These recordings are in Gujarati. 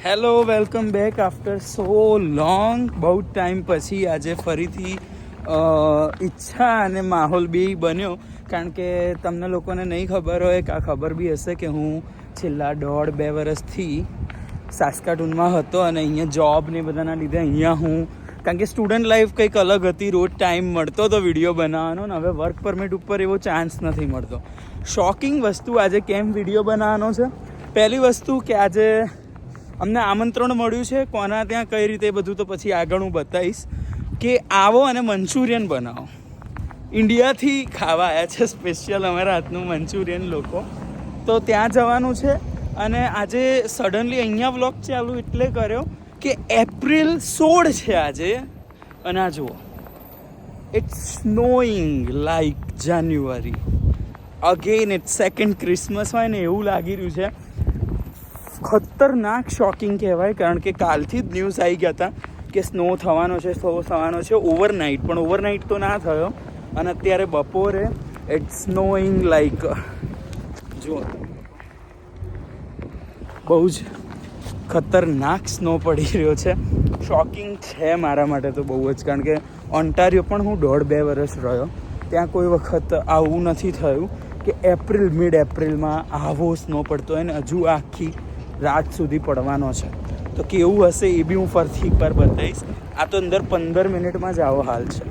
હેલો, વેલકમ બેક આફ્ટર સો લોંગ. બહુ ટાઈમ પછી આજે ફરીથી ઈચ્છા અને માહોલ બી બન્યો, કારણ કે તમને લોકોને નહીં ખબર હોય કે આ ખબર બી હશે કે હું છેલ્લા 1.5-2 વર્ષથી સાસ્કાટૂનમાં હતો અને અહીંયા જોબ ને બધાના લીધે અહીંયા હું, કારણ કે સ્ટુડન્ટ લાઈફ કંઈક અલગ હતી, રોજ ટાઈમ મળતો હતો વિડીયો બનાવવાનો, ને હવે વર્ક પરમિટ ઉપર એવો ચાન્સ નથી મળતો. શોકિંગ વસ્તુ આજે કેમ વિડીયો બનાવવાનો છે. પહેલી વસ્તુ કે આજે અમને આમંત્રણ મળ્યું છે, કોના ત્યાં કઈ રીતે બધું તો પછી આગળ હું બતાવીશ, કે આવો અને મંચુરિયન બનાવો. ઇન્ડિયાથી ખાવા આવ્યા છે સ્પેશિયલ અમારા હાથનું મંચુરિયન લોકો, તો ત્યાં જવાનું છે. અને આજે સડનલી અહીંયા વ્લોગ ચાલુ એટલે કર્યો કે એપ્રિલ 16 છે આજે, અને આ જુઓ, it's snowing like January again. It's second Christmas હોય ને એવું લાગી રહ્યું છે. ખતરનાક શોકિંગ કહેવાય, કારણ કે કાલથી જ ન્યૂઝ આવી ગયા હતા કે સ્નો થવાનો છે ઓવરનાઇટ, પણ ઓવરનાઇટ તો ના થયો. અને અત્યારે બપોરે ઇટ્સ સ્નોઈંગ લાઈક, જુઓ બહુ જ ખતરનાક સ્નો પડી રહ્યો છે. શોકિંગ છે મારા માટે તો બહુ જ, કારણ કે ઓન્ટારિયો પણ હું 1.5-2 વર્ષ રહ્યો, ત્યાં કોઈ વખત આવું નથી થયું કે મિડ એપ્રિલમાં આવો સ્નો પડતો હોય ને હજુ આખી રાત સુધી પડવાનો છે. તો કેવું હશે એ બી હું ફરીથી એકવાર બતાવીશ. આ તો અંદર 15 મિનિટમાં જ આવો હાલ છે.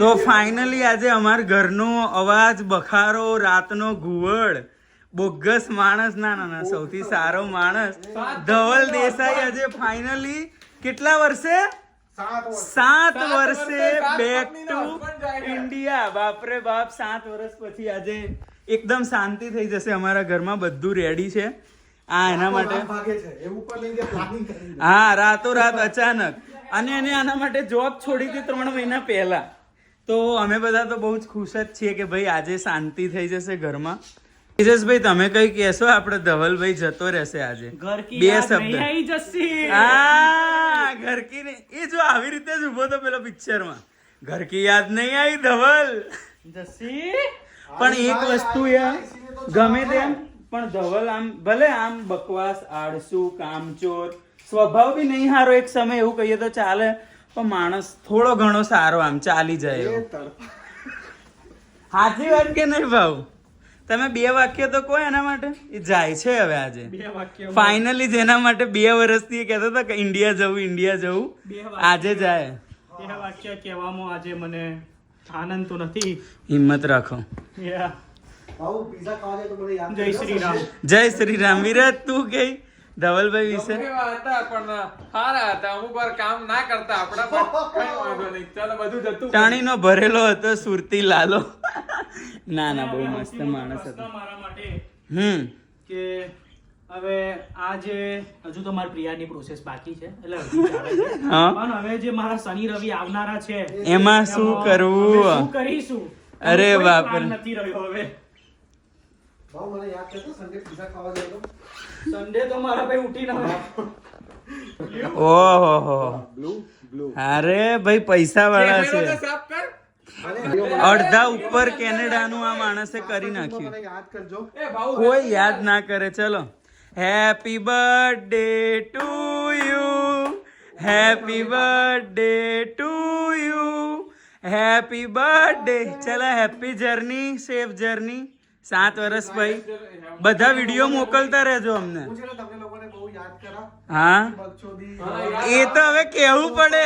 તો ફાઇનલી આજે અમારા ઘરનો અવાજ, બખારો, રાતનો ઘુવડ, બોગસ માણસ, ના સૌથી સારો માણસ ધવલ દેસાઈ આજે ફાઇનલી કેટલા વર્ષે 7 વર્ષે બેક ટુ ઇન્ડિયા. બાપરે બાપ, 7 વર્ષ પછી આજે એકદમ શાંતિ થઈ જશે અમારા ઘરમાં. બધું રેડી છે આ એના માટે. હા, રાતોરાત અચાનક. અને એને આના માટે જોબ છોડી હતી 3 મહિના પહેલા. તો અમે બધા તો બહુ જ ખુશ જ છીએ કે ભાઈ આજે શાંતિ થઈ જશે ઘરમાં. ભાઈ તમે કઈ કહેશો? આપણે ધવલભાઈ જતો રહેશે આજે, 2 શબ્દ. હા, ઘર કી નહીં, એ જો આવી રીતે જ ઉભો તો પેલો પિક્ચરમાં, ઘર કી યાદ નહીં આવી ધવલ. પણ એક વસ્તુ ગમે તેમ, પણ ધવલ આમ ભલે આમ બકવાસ, આળસુ, કામચોર સ્વભાવ બી નહીં સારો, એક સમય એવું કહીએ તો ચાલે, પણ માણસ થોડો ઘણો સારો, આમ ચાલી જાય. સાચી વાત કે નહીં ભાવ? તમે 2 વાક્ય તો કહો એના માટે. એ જાય છે હવે આજે ફાઇનલી, જેના માટે 2 વર્ષથી કહેતો હતો કે ઇન્ડિયા જવું આજે જાય. 2 વાક્ય કહેવામાં આજે મને આનંદ તો નથી. હિંમત રાખો. જય શ્રી રામ. જય શ્રી રામ. વિરાટ તું કઈ ધવલભાઈ વિશે? ટાણીનો ભરેલો હતો સુરતી લાલો. ના બહુ મસ્ત માણસ હતો મારા માટે. કે હવે આ જે હજુ તો મારી પ્રિયાની પ્રોસેસ બાકી છે, એટલે પણ હવે જે મારા શનિ રવિ આવનારા છે એમાં શું કરવું, શું કરીશું? અરે બાપ રે, નથી રહ્યો હવે. મને યાદ કરતો સન્ડે પિઝા ખાવા ગયો તો. સન્ડે તો મારા ભાઈ ઉઠી ના. ઓહો, બ્લુ. અરે ભાઈ પૈસા વાળા છે. અડધા ઉપર કેનેડાનું આ માણસે કરી નાખ્યું. યાદ કરજો. કોઈ યાદ ના કરે. ચલો, happy birthday to you, happy birthday to you, happy birthday. ચલો, હેપી જર્ની, સેફ જર્ની. 7 વર્ષ ભાઈ, બધા વિડીયો મોકલતા રહેજો અમને. હા, એ તો હવે કેવું પડે.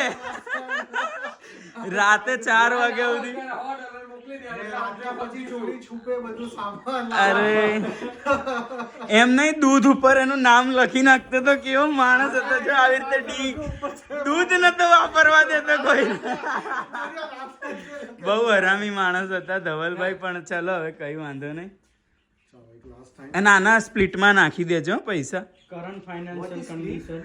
રાતે 4 વાગ્યા સુધી. અરે એમ નહીં, દૂધ ઉપર એનું નામ લખી નાખતો તો કેવો માણસ હતો. જો આવી રીતે દૂધ નતો વાપરવા દેતો કોઈ. બહુ હરામી માણસ હતા ધવલભાઈ. પણ ચલો હવે કઈ વાંધો નહીં. નાના સ્પ્લિટમાં નાખી દેજો પૈસા. Current financial condition.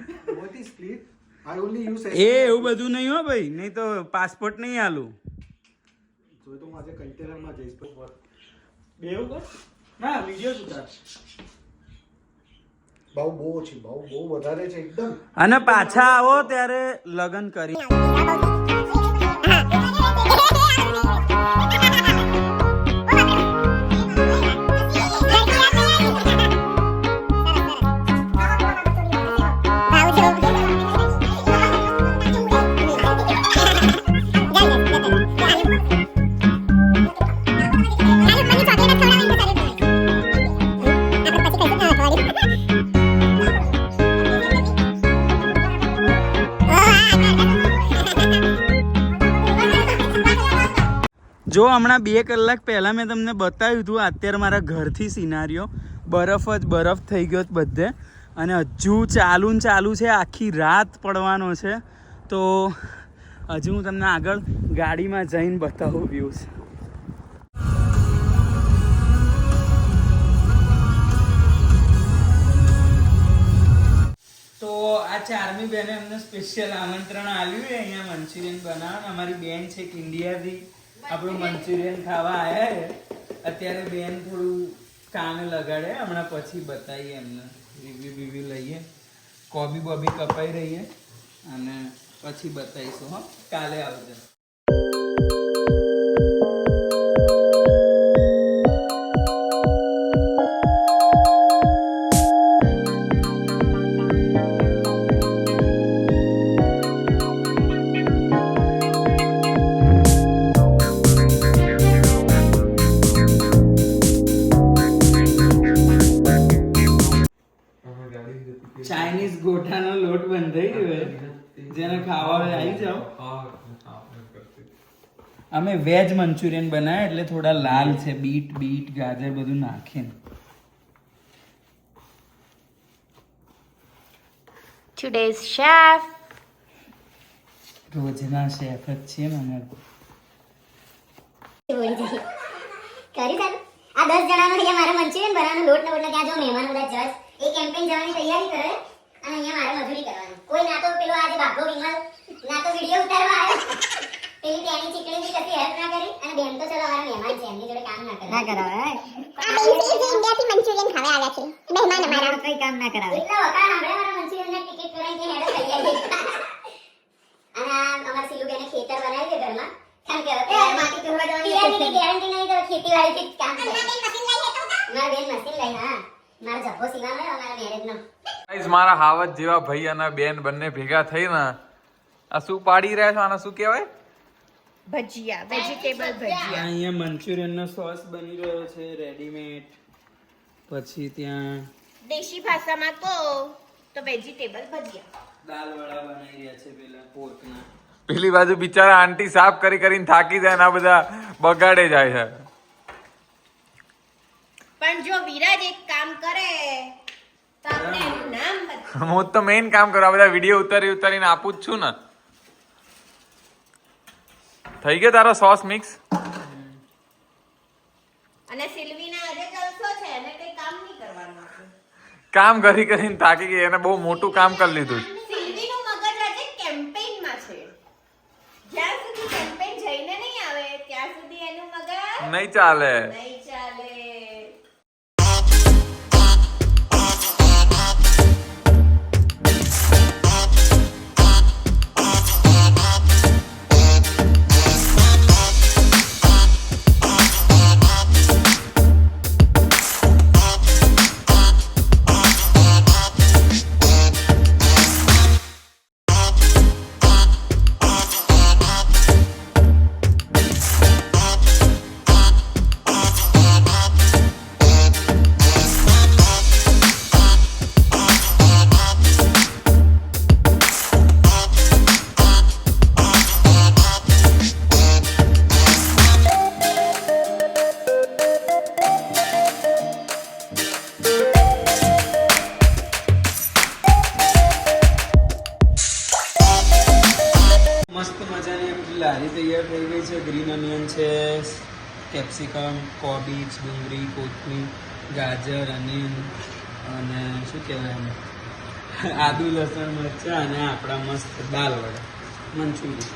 એ એવું બધું નહીં હો ભાઈ, નહીં તો પાસપોર્ટ નહીં આલું. ના વિડિયો ઉતાર. બહુ ઓછી, બહુ વધારે છે એકદમ. અને પાછા આવો ત્યારે લગ્ન કરી. જો હમણાં 2 કલાક પહેલાં મેં તમને બતાવ્યું હતું, અત્યારે મારા ઘરથી સિનારીઓ બરફ જ બરફ થઈ ગયો બધે, અને હજુ ચાલુ ને ચાલુ છે, આખી રાત પડવાનો છે. તો હજુ હું તમને આગળ ગાડીમાં જઈને બતાવું વ્યૂઝ. તો આ ચારમી બેને અમને સ્પેશિયલ આમંત્રણ આપ્યું છે અહીંયા મંચુરિયન બનાવવાનું. અમારી બેન છે કે ઇન્ડિયાથી આપણું મંચુરિયન ખાવા આવ્યા છે. અત્યારે બેન થોડું કામે લગાડે, હમણાં પછી બતાવીએ એમને, રિવ્યુ લઈએ, કોબી બોબી કપાઈ રહીએ અને પછી બતાવીશું. હા, કાલે આવજો. ચાઇનીઝ ગોઠાનો લોટ બંધાઈ ગયો, જેને ખાવા હોય આવી જાઓ. અમે વેજ મંચુરિયન બનાવ્યા એટલે થોડા લાલ છે, બીટ ગાજર બધું નાખીને. Today's chef. રોજના શેફ જ છીએ ને અમે. કરી ચાલુ આ 10 જણાનો અહીંયા મારે મંચુરિયન બનાવવાનો લોટ ને બોટને ત્યાં જો મહેમાન બધા જજ એ કેમ્પેન જવાની તૈયારી કરે, અને અહીંયા મારે મજૂરી કરવાની. કોઈ ના તો પેલો આજે બાપો વિમલ ના તો વિડિયો ઉતારવા આવ્યો, પેલી તેની ચીકણી બી કદી હેલ્પ ના કરી, અને બેન તો ચલો અમારા મહેમાન છે, એમની જોડે કામ ના કરે. ના કરાવે આ બેન જે ઇન્ડિયાથી મંચુરિયન ખાવા આવ્યા છે, મહેમાન અમારા કઈ કામ ના કરાવે. એટલે વકા સાંભળે મારા મંચુરિયન ની ટિકિટ કરાઈ કે હેડો તૈયારી. અને અમાર સિલુ બેને ખેતર બનાવી છે ઘરમાં, કારણ કે હવે માટી તોડવા જવાની ગેરંટી નહીં, તો ખેતીવાડીથી જ કામ કરે. મારા બેન મશીન લઈ, હા મારા જબ્બો સીવાનો અમારા મેરેજનો. ગાઈસ, મારા હાવત જેવા ભાઈ અને બેન બંને ભેગા થઈને આ શું પાડી રહ્યા છો? આને શું કહેવાય? ભજીયા, વેજીટેબલ ભજીયા. અહીંયા મંચુરિયનનો સોસ બની રહ્યો છે રેડીમેડ. પછી ત્યાં દેશી ભાષામાં કહો તો વેજીટેબલ ભજીયા. દાલ વડા બનાવી રહ્યા છે પેલા પોર્કના. પેલી બાજુ બિચારા આંટી સાફ કરીને થાકી જાય ને આ બધા બગાડે જાય છે. પણ જો વિરાજ એક કામ કરે તો આપણે એનું નામ બતાવીએ. હું તો મેઇન કામ કરું, આ બધા વિડીયો ઉતારીને આપું જ છું ને. થઈ ગયો તારો સોસ મિક્સ? અને સિલ્વીના આજે જલસો છે, એને કઈ કામ નહીં કરવાનું આપણે. કામ કરીને થાકી ગઈ, એને બહુ મોટું કામ કરી લીધું છે. સિલ્વીનું મગજ આજે કેમ્પેઇનમાં છે. જ્યાં સુધી કેમ્પેઇન જઈને નહીં આવે ત્યાં સુધી એનું મગજ નહીં ચાલે. નહીં ચાલે. મસ્ત મજાની આપણી લારી તૈયાર થઈ ગઈ છે. ગ્રીન ઓનિયન છે, કેપ્સિકમ, કોબીજ, ડુંગળી, કોથમીર, ગાજર, અનિયન અને શું કહેવાય એમ આદુ, લસણ, મરચાં અને આપણા મસ્ત દાલ વડા મંચુરિયન.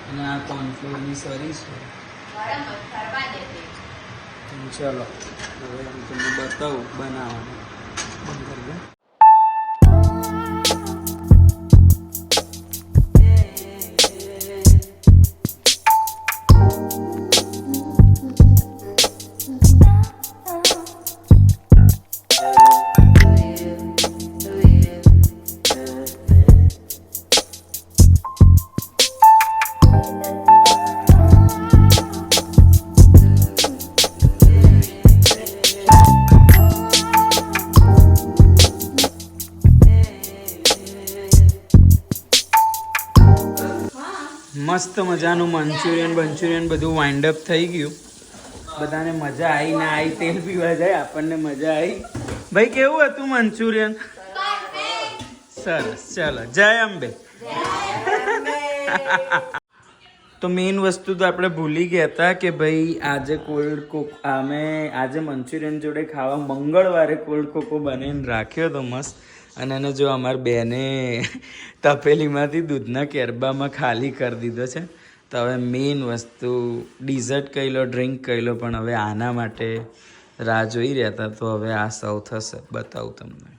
અને આ કોર્નફ્લોરની સરી છે. ચલો હવે હું તમને બતાવું બનાવવાનું. બંધ કરી દો. મસ્ત મજાનું મંચુરિયન બધું વાઇન્ડ અપ થઈ ગયું. બધાને મજા આવી ના આવી તેલ પીવા જાય, આપણને મજા આવી. ભાઈ કેવું હતું મંચુરિયન? સરસ. ચાલો, જય અંબે. તો મેઇન વસ્તુ તો આપણે ભૂલી ગયા હતા કે ભાઈ આજે આજે મંચુરિયન જોડે ખાવા મંગળવારે કોલ્ડ કોકો બનાવીને રાખ્યો હતો મસ્ત. અને એને જો અમારી બેને તપેલીમાંથી દૂધના કેરબામાં ખાલી કરી દીધો છે. તો હવે મેઇન વસ્તુ ડિઝર્ટ કહી લો, ડ્રિંક કહી લો, પણ હવે આના માટે રાહ જોઈ રહ્યા હતા. તો હવે આ સર્વ થશે, બતાવું તમને.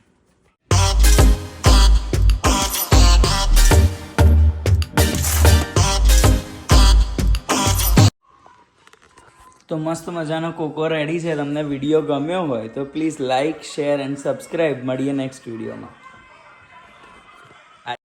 તો મસ્ત મજાનો કોકો રેડી છે. તમને વિડીયો ગમ્યો હોય તો please like, share and subscribe. મળીએ નેક્સ્ટ વિડીયોમાં.